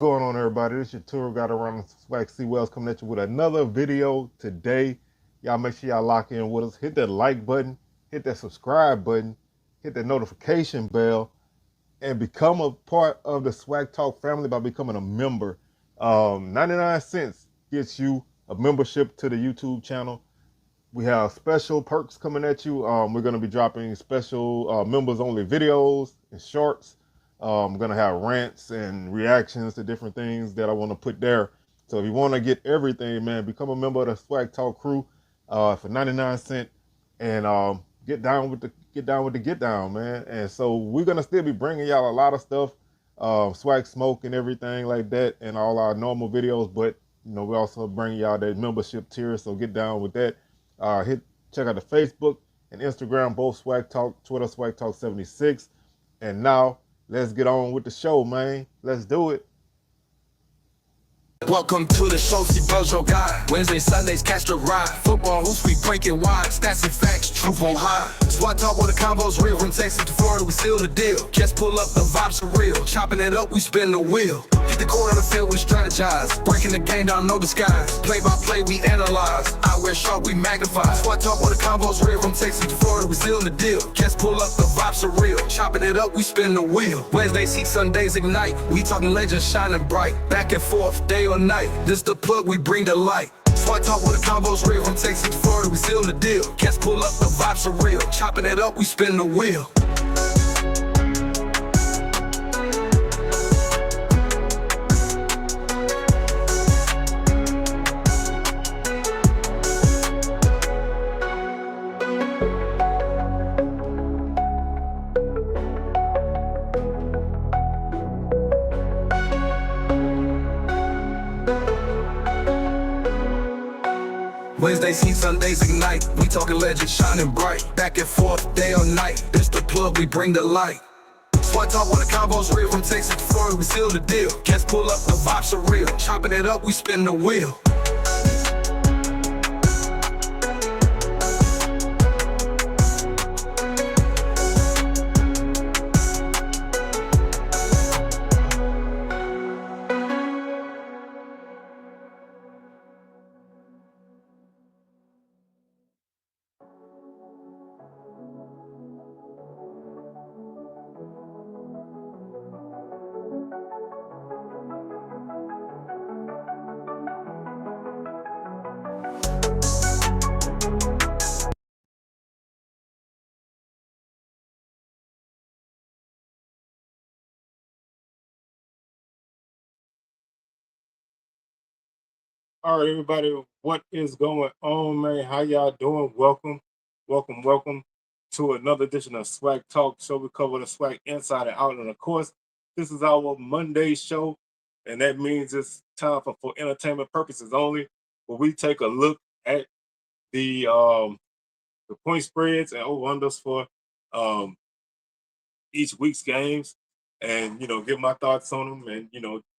Going on, everybody? This is your tour guide around SWAC C Wells coming at you with another video today. Y'all make sure y'all lock in with us. Hit that like button, hit that subscribe button, hit that notification bell, and become a part of the SWAC Talk family by becoming a member. 99 cents gets you a membership to the YouTube channel. We have special perks coming at you. We're going to be dropping special members only videos and shorts. I'm going to have rants and reactions to different things that I want to put there. So if you want to get everything, man, become a member of the Swag Talk crew for 99 cents and get down with the get down, man. And so we're going to still be bringing y'all a lot of stuff, swag smoke and everything like that, and all our normal videos. But we also bring y'all that membership tier. So get down with that. Check out the Facebook and Instagram, both Swag Talk, Twitter Swag Talk 76. And now let's get on with the show, man. Let's do it. Welcome to the show, see Bojo guy. Wednesday, Sundays, catch the ride. Football hoops, we breaking wide. Stats and facts, truth on high. SWAT talk with the combos real. From Texas to Florida, we seal the deal. Just pull up, the vibes are real. Chopping it up, we spin the wheel. Hit the corner of the field, we strategize. Breaking the game down, no disguise. Play by play, we analyze. I wear sharp, we magnify. SWAT talk with the combos real. From Texas to Florida, we seal the deal. Just pull up, the vibes are real. Chopping it up, we spin the wheel. Wednesdays, heat, Sundays, ignite. We talking legends, shining bright. Back and forth, day or night. This the plug, we bring the light. SWAT talk with the combos real. From Texas to Florida, we seal the deal. Cats pull up, the vibes are real. Chopping it up, we spin the wheel. Wednesdays, heat, Sundays, ignite. We talking legends, shining bright. Back and forth, day or night. This the plug, we bring the light. SWAT talk with the combos real. From Texas to Florida, we seal the deal. Cats pull up, the vibes are real. Chopping it up, we spin the wheel. All right, everybody, what is going on, man? How y'all doing? Welcome to another edition of Swag Talk Show. We cover the swag inside and out. And of course, this is our Monday show, and that means it's time for entertainment purposes only, where we take a look at the point spreads and over-unders for each week's games, and give my thoughts on them. And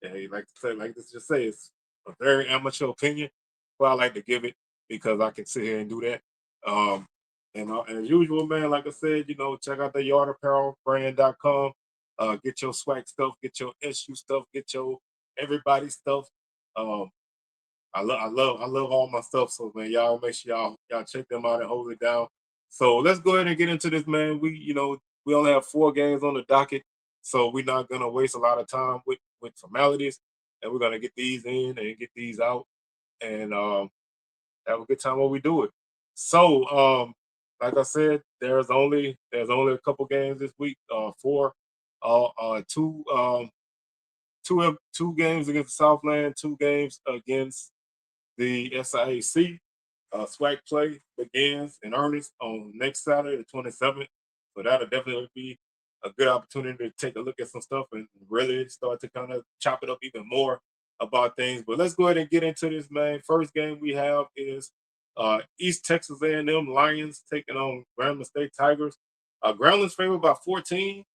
hey, like to say, like this just say, it's a very amateur opinion, but I like to give it because I can sit here and do that. And as usual, man, like I said, check out the yardapparelbrand.com. Get your swag stuff, get your SU stuff, get your everybody stuff. Um, I love all my stuff. So man, y'all make sure y'all check them out and hold it down. So let's go ahead and get into this, man. We only have 4 games on the docket, so we're not gonna waste a lot of time with formalities, and we're gonna get these in and get these out, and have a good time while we do it. So like I said, there's only a couple games this week. 4, two games against Southland, 2 games against the SIAC. SWAC play begins in earnest on next Saturday, the 27th. So that'll definitely be a good opportunity to take a look at some stuff and really start to kind of chop it up even more about things. But let's go ahead and get into this, man. First game we have is East Texas A&M Lions taking on Grambling State Tigers. Grambling's favored by 14.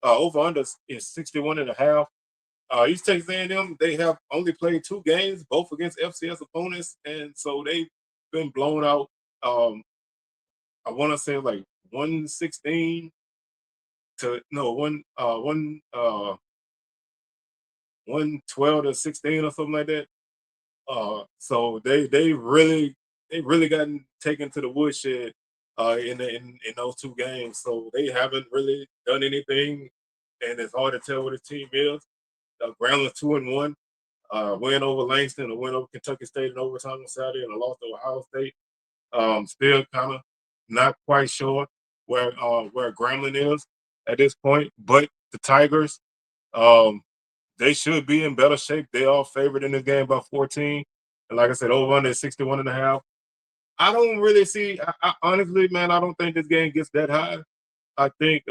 Over under is 61.5. East Texas A&M, they have only played 2 games, both against FCS opponents, and so they've been blown out. I want to say like 116 to no one 112-16 or something like that. So they really gotten taken to the woodshed in those two games. So they haven't really done anything, and it's hard to tell what his team is. Grambling 2-1, win over Langston, a win over Kentucky State in overtime on Saturday, and a loss to Ohio State. Still kind of not quite sure where Grambling is at this point, but the Tigers, um, they should be in better shape. They are favored in this game by 14. And like I said, over under 61 and a half. I don't really see, I honestly, man, I don't think this game gets that high. I think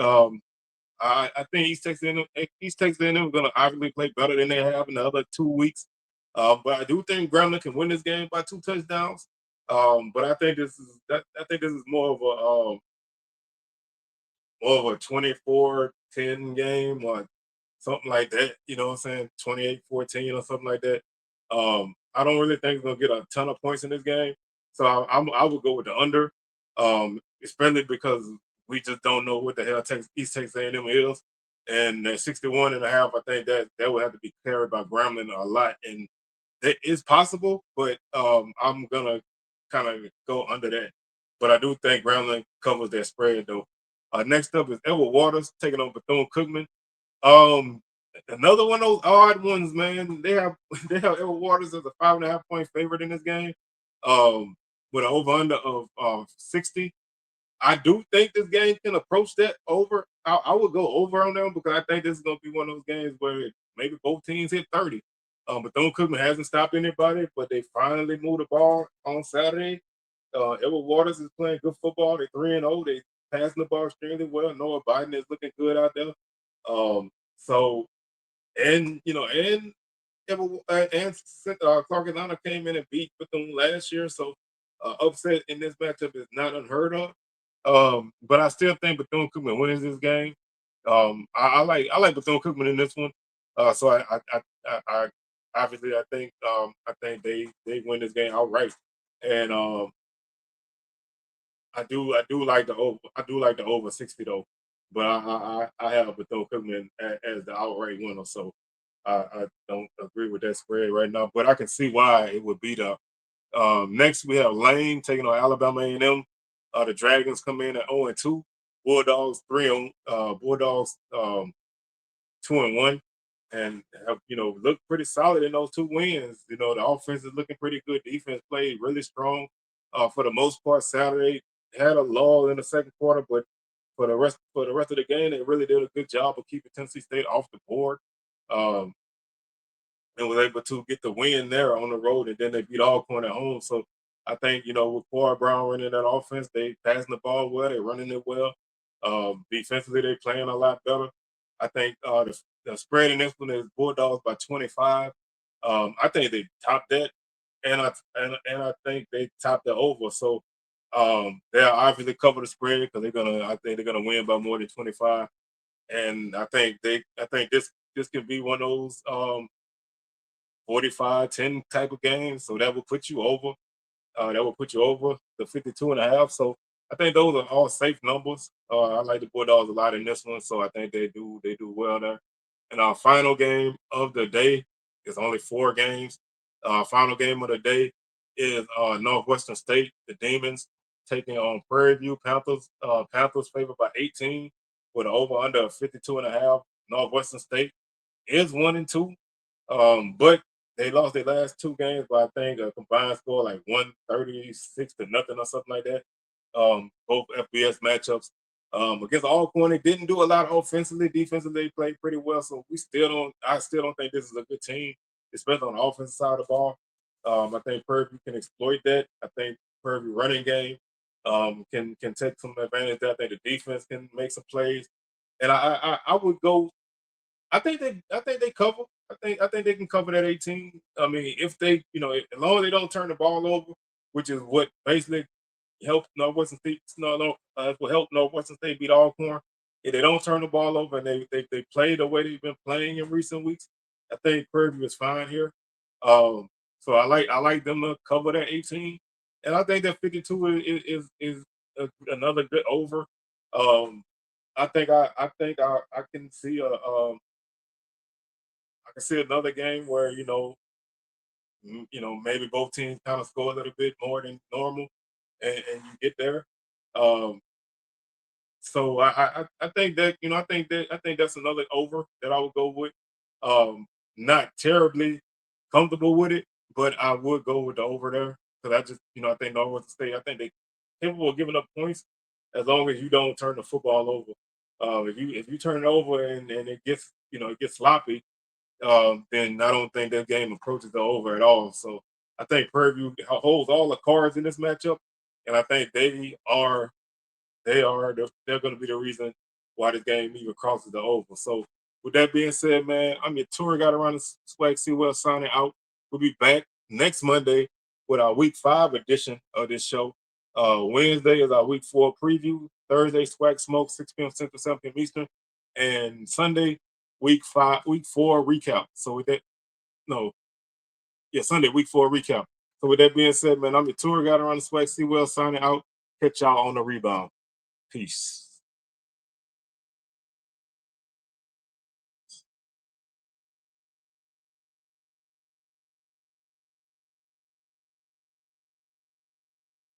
I think East Texas A&M are going to obviously play better than they have in the other 2 weeks. But I do think Grambling can win this game by 2 touchdowns. But I think this is more of a 24-10 game or something like that. You know what I'm saying? 28-14 or something like that. I don't really think we're gonna get a ton of points in this game. So I would go with the under, especially because we just don't know what the hell East Texas A&M is. And at 61 and a half, I think that would have to be carried by Grambling a lot. And that is possible, but I'm gonna kind of go under that. But I do think Grambling covers that spread though. Next up is Edward Waters taking on Bethune-Cookman. Um, Another one of those odd ones, man. They have they have Edward Waters as a 5.5 point favorite in this game, um, with an over under of 60. I do think this game can approach that over. I would go over on them because I think this is going to be one of those games where maybe both teams hit 30. Bethune-Cookman hasn't stopped anybody, but they finally moved the ball on Saturday. Edward Waters is playing good football. They're 3-0. They passing the ball extremely well. Noah Biden is looking good out there. So and Clark Atlanta came in and beat Bethune last year, so upset in this matchup is not unheard of. But I still think Bethune Cookman wins this game. I like Bethune Cookman in this one. So I obviously I think they win this game outright, and I do like the over. I do like the over 60 though, but I have Bethune Cookman as the outright winner. So I don't agree with that spread right now, but I can see why it would be the. Next we have Lane taking on Alabama A&M. The Dragons come in at 0-2. Bulldogs 3 on Bulldogs 2-1, and have looked pretty solid in those two wins. The offense is looking pretty good. Defense played really strong for the most part. Saturday had a lull in the second quarter, but for the rest of the game, they really did a good job of keeping Tennessee State off the board. Um, and was able to get the win there on the road, and then they beat Alcorn at home. So I think with Corey Brown running that offense, they passing the ball well, they running it well. Defensively, they playing a lot better. I think the spread in this one is Bulldogs by 25. I think they topped that, and I think they topped the over. So they'll obviously cover the spread because I think they're gonna win by more than 25. And I think this can be one of those 45-10 type of games. So that will put you over. That will put you over the 52 and a half. So I think those are all safe numbers. I like the Bulldogs a lot in this one, so I think they do well there. And our final game of the day is only 4 games. Final game of the day is Northwestern State, the Demons, taking on Prairie View Panthers. Panthers favored by 18 with an over under of 52 and a half. Northwestern State is 1-2. But they lost their last 2 games by I think a combined score like 136 to nothing or something like that. Both FBS matchups. Against Alcorn, they didn't do a lot offensively. Defensively, they played pretty well. So I still don't think this is a good team, especially on the offensive side of the ball. I think Purview can exploit that. I think Purview running game can take some advantage there. I think the defense can make some plays. And I would go I think they cover. I think they can cover that 18. I mean, if they, as long as they don't turn the ball over, which is what basically helped Northwestern State. Will help Northwestern State beat Alcorn. If they don't turn the ball over and they play the way they've been playing in recent weeks, I think Purdue is fine here. Um, so I like them to cover that 18, and I think that 52 is another good over. Um, I think I can see can see another game where maybe both teams kind of score a little bit more than normal, and you get there. Um, so I think that I think that's another over that I would go with. Not terribly comfortable with it, but I would go with the over there because I just I think Northwestern State, I think they capable of giving up points as long as you don't turn the football over. If you turn it over and it gets it gets sloppy, then I don't think that game approaches the over at all. So I think Prairie View holds all the cards in this matchup, and I think they're going to be the reason why this game even crosses the over. So with that being said, man, I'm your tour guide around the SWAC Sewell signing out. We'll be back next Monday with our Week 5 edition of this show. Wednesday is our Week 4 preview. Thursday, SWAC Smoke, 6 p.m. Central, 7 p.m. Eastern, and Sunday, Week 4 recap. So with that, no, yeah, Sunday, Week 4 recap. So with that being said, man, I'm your tour guide around the SWAC Sewell signing out. Catch y'all on the rebound. Peace.